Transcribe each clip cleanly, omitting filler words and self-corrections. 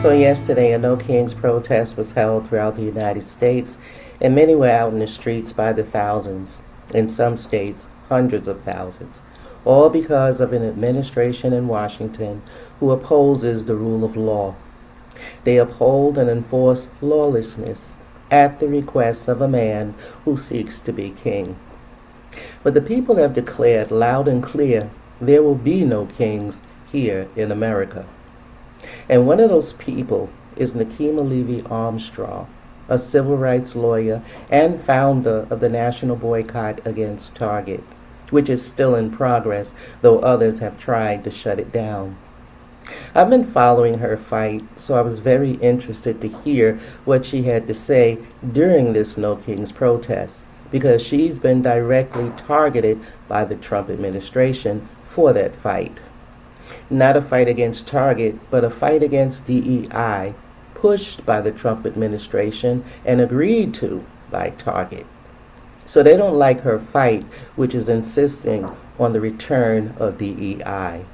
So yesterday, a No Kings protest was held throughout the United States, and many were out in the streets by the thousands. In some states, hundreds of thousands, all because of an administration in Washington who opposes the rule of law. They uphold and enforce lawlessness at the request of a man who seeks to be king. But the people have declared loud and clear there will be no kings here in America. And one of those people is Nekima Levy Armstrong, a civil rights lawyer and founder of the National Boycott against Target, which is still in progress, though others have tried to shut it down. I've been following her fight, so I was very interested to hear what she had to say during this No Kings protest, because she's been directly targeted by the Trump administration for that fight. Not a fight against Target, but a fight against DEI, pushed by the Trump administration and agreed to by Target. So they don't like her fight, which is insisting on the return of DEI.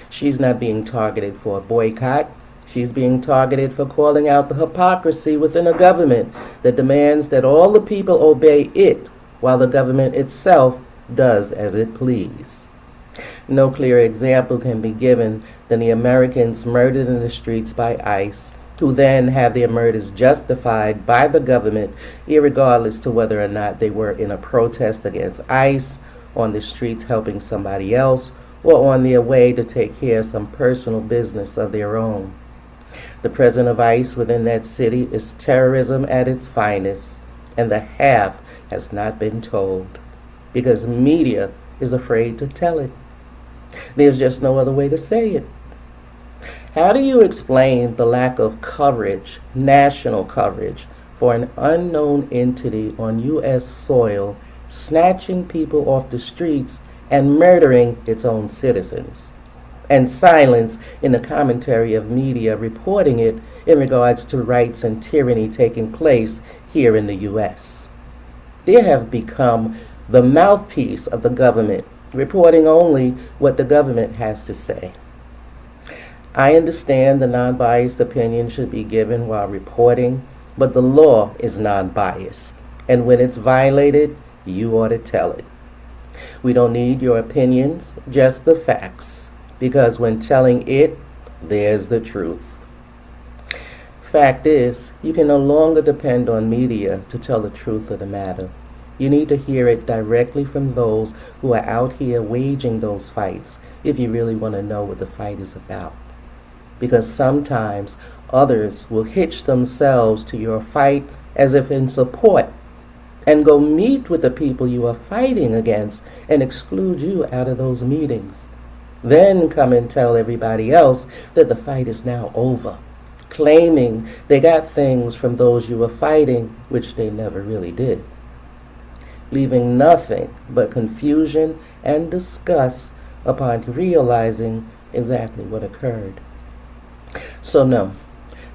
She's not being targeted for a boycott. She's being targeted for calling out the hypocrisy within a government that demands that all the people obey it, while the government itself does as it please. No clearer example can be given than the Americans murdered in the streets by ICE, who then have their murders justified by the government, irregardless to whether or not they were in a protest against ICE, on the streets helping somebody else, or on their way to take care of some personal business of their own. The presence of ICE within that city is terrorism at its finest, and the half has not been told, because media is afraid to tell it. There's just no other way to say it. How do you explain the lack of coverage, national coverage, for an unknown entity on U.S. soil snatching people off the streets and murdering its own citizens, and silence in the commentary of media reporting it in regards to rights and tyranny taking place here in the U.S.? They have become the mouthpiece of the government, reporting only what the government has to say. I understand the non-biased opinion should be given while reporting, but the law is non-biased, and when it's violated, you ought to tell it. We don't need your opinions, just the facts, because when telling it, there's the truth. Fact is, you can no longer depend on media to tell the truth of the matter. You need to hear it directly from those who are out here waging those fights if you really want to know what the fight is about. Because sometimes others will hitch themselves to your fight as if in support and go meet with the people you are fighting against and exclude you out of those meetings. Then come and tell everybody else that the fight is now over, claiming they got things from those you were fighting which they never really did, leaving nothing but confusion and disgust upon realizing exactly what occurred. So no,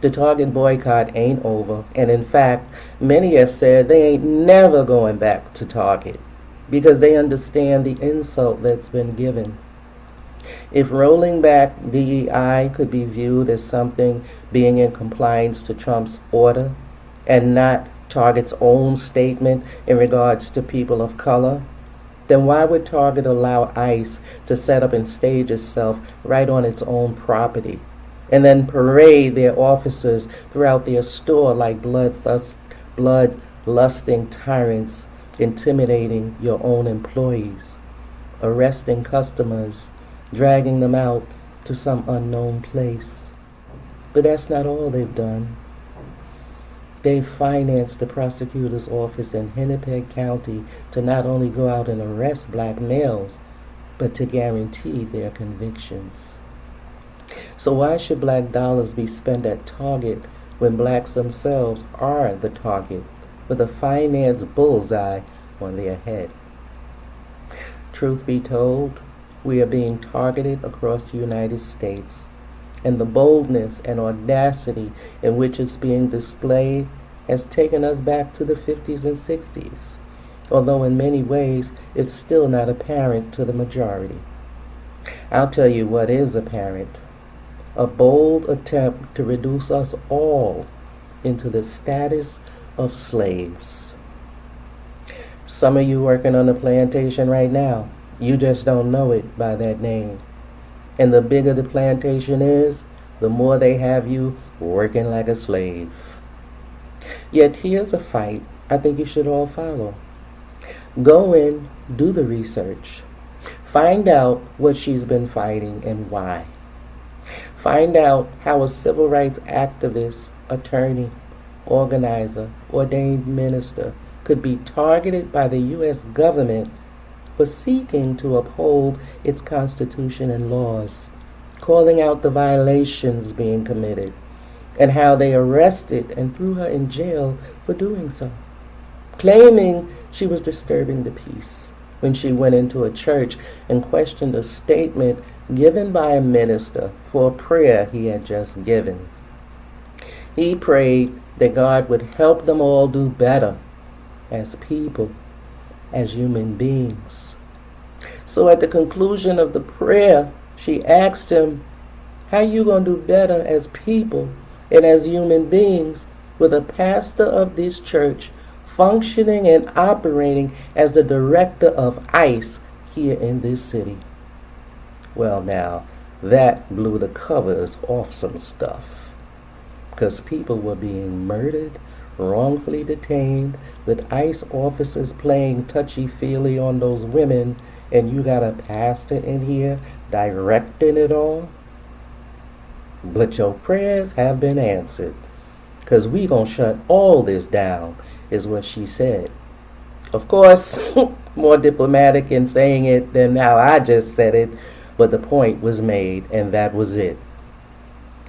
the Target boycott ain't over, and in fact, many have said they ain't never going back to Target because they understand the insult that's been given. If rolling back DEI could be viewed as something being in compliance to Trump's order and not Target's own statement in regards to people of color, then why would Target allow ICE to set up and stage itself right on its own property and then parade their officers throughout their store like blood-lusting tyrants, intimidating your own employees, arresting customers, dragging them out to some unknown place? But that's not all they've done. They financed the prosecutor's office in Hennepin County to not only go out and arrest black males, but to guarantee their convictions. So why should black dollars be spent at Target when blacks themselves are the target with a finance bullseye on their head? Truth be told, we are being targeted across the United States, and the boldness and audacity in which it's being displayed has taken us back to the 50s and 60s, although in many ways it's still not apparent to the majority. I'll tell you what is apparent. a bold attempt to reduce us all into the status of slaves. Some of you working on a plantation right now, you just don't know it by that name. And the bigger the plantation is, the more they have you working like a slave. Yet here's a fight I think you should all follow. Go in, do the research. Find out what she's been fighting and why. Find out how a civil rights activist, attorney, organizer, ordained minister could be targeted by the U.S. government for seeking to uphold its Constitution and laws, calling out the violations being committed, and how they arrested and threw her in jail for doing so, claiming she was disturbing the peace when she went into a church and questioned a statement given by a minister for a prayer he had just given. He prayed that God would help them all do better as people, as human beings. So at the conclusion of the prayer, she asked him, how you going to do better as people and as human beings with a pastor of this church functioning and operating as the director of ICE here in this city? Well, now, that blew the covers off some stuff, because people were being murdered, wrongfully detained, with ICE officers playing touchy-feely on those women, and you got a pastor in here directing it all? But your prayers have been answered, because we gonna shut all this down, is what she said. Of course, more diplomatic in saying it than how I just said it, but the point was made, and that was it.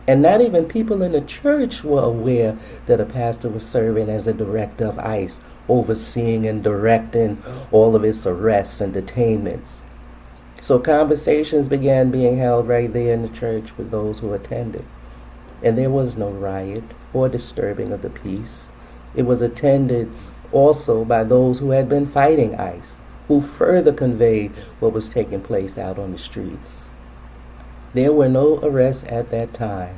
And not even people in the church were aware that a pastor was serving as the director of ICE, overseeing and directing all of its arrests and detainments. So conversations began being held right there in the church with those who attended. And there was no riot or disturbing of the peace. It was attended also by those who had been fighting ICE, who further conveyed what was taking place out on the streets. There were no arrests at that time.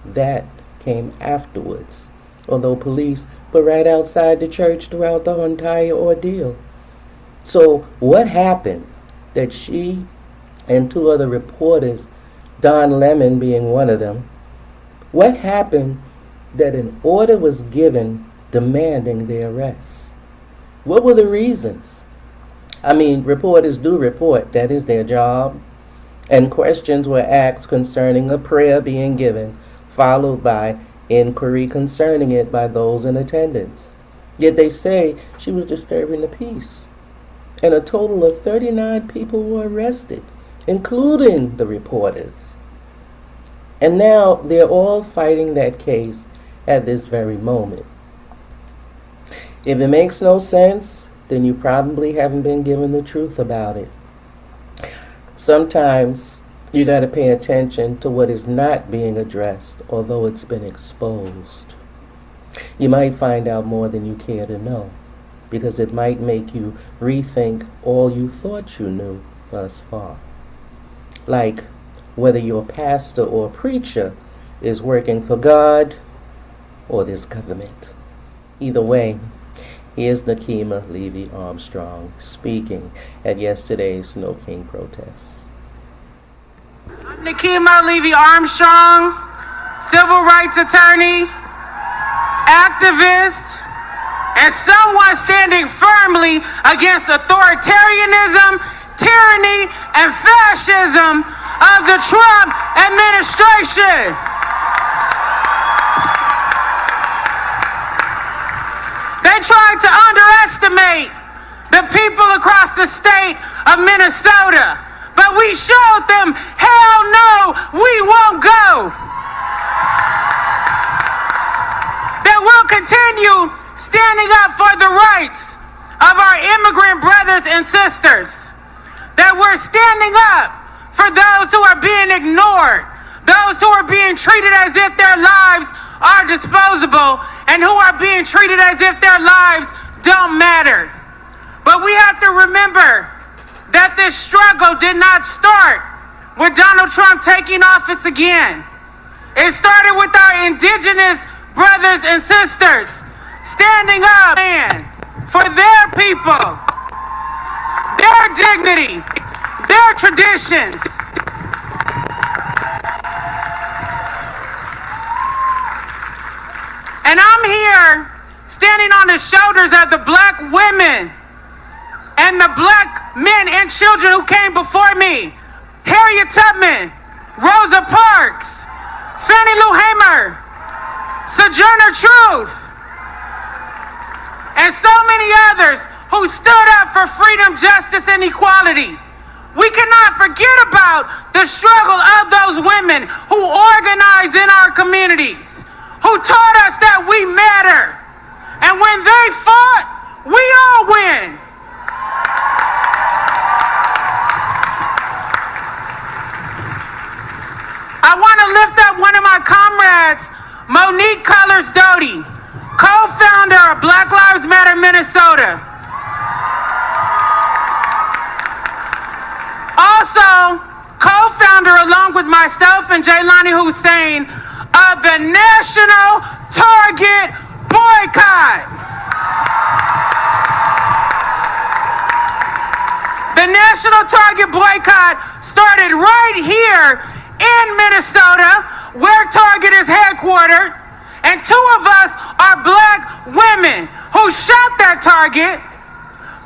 That came afterwards, although police were right outside the church throughout the entire ordeal. So what happened that she and two other reporters, Don Lemon being one of them, what happened that an order was given demanding their arrests? What were the reasons? I mean, reporters do report, that is their job. And questions were asked concerning a prayer being given, followed by inquiry concerning it by those in attendance. Yet they say she was disturbing the peace. And a total of 39 people were arrested, including the reporters. And now they're all fighting that case at this very moment. If it makes no sense, then you probably haven't been given the truth about it. Sometimes you got to pay attention to what is not being addressed, although it's been exposed. You might find out more than you care to know, because it might make you rethink all you thought you knew thus far. Like whether your pastor or preacher is working for God or this government. Either way, here's Nekima Levy Armstrong speaking at yesterday's No King protests. I'm Nekima Levy Armstrong, civil rights attorney, activist, and someone standing firmly against authoritarianism, tyranny, and fascism of the Trump administration. They tried to underestimate the people across the state of Minnesota, but we showed them, hell no, we won't go. That we'll continue standing up for the rights of our immigrant brothers and sisters. That we're standing up for those who are being ignored, those who are being treated as if their lives are disposable, and who are being treated as if their lives don't matter. But we have to remember that this struggle did not start with Donald Trump taking office again. It started with our indigenous brothers and sisters standing up for their people, their dignity, their traditions. And I'm here standing on the shoulders of the black women and the black men and children who came before me. Harriet Tubman, Rosa Parks, Fannie Lou Hamer, Sojourner Truth, and so many others who stood up for freedom, justice, and equality. We cannot forget about the struggle of those women who organized in our communities, who taught us that we matter. And when they fought, we all win. I want to lift up one of my comrades, Monique Colors Doty, co-founder of Black Lives Matter Minnesota. Also, co-founder along with myself and Jaylani Hussein of the National Target Boycott. The National Target Boycott started right here in Minnesota, where Target is headquartered, and two of us are black women who shot that Target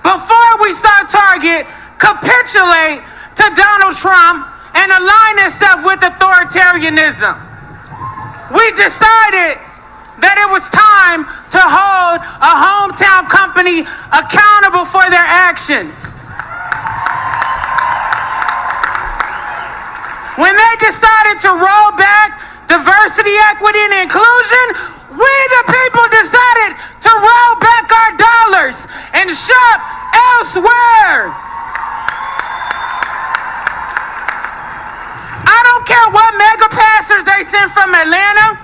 before we saw Target capitulate to Donald Trump and align itself with authoritarianism. We decided that it was time to hold a hometown company accountable for their actions. When they decided to roll back diversity, equity, and inclusion, we the people decided to roll back our dollars and shop elsewhere. I don't care what mega passers they send from Atlanta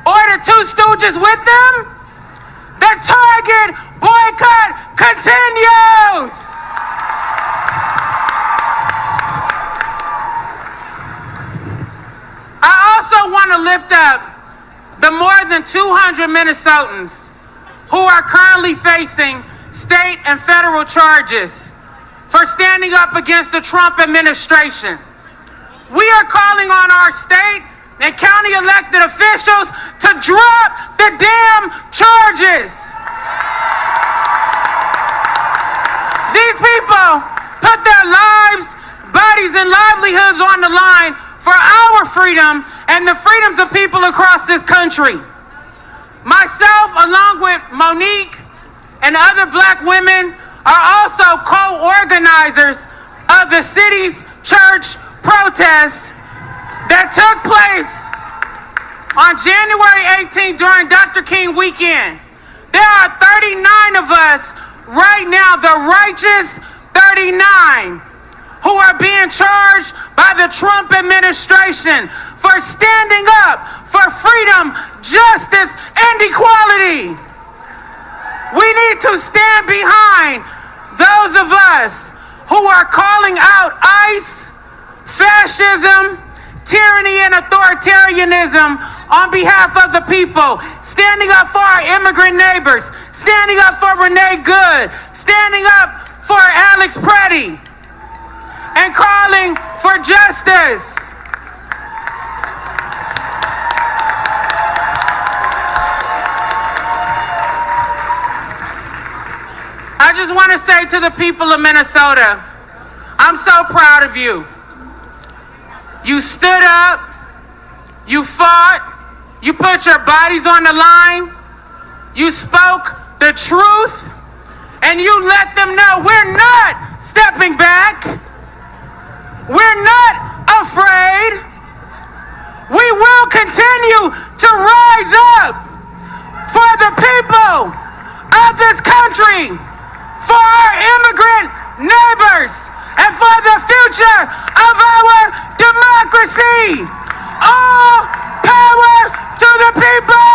or the Two Stooges with them. The Target boycott continues. I also want to lift up the more than 200 Minnesotans who are currently facing state and federal charges for standing up against the Trump administration. We are calling on our state and county elected officials to drop the damn charges. These people put their lives, bodies, and livelihoods on the line for our freedom and the freedoms of people across this country. Myself, along with Monique and other black women, are also co-organizers of the city's church protests that took place on January 18th during Dr. King weekend. There are 39 of us right now, the righteous 39, who are being charged by the Trump administration for standing up for freedom, justice, and equality. We need to stand behind those of us who are calling out ICE, fascism, tyranny, and authoritarianism on behalf of the people, standing up for our immigrant neighbors, standing up for Renee Good, standing up for Alex Preddy, and calling for justice. I just want to say to the people of Minnesota, I'm so proud of you. You stood up, you fought, you put your bodies on the line, you spoke the truth, and you let them know we're not stepping back. We're not afraid. We will continue to rise up for the people of this country, for our immigrant neighbors, and for the future of our democracy. All power to the people!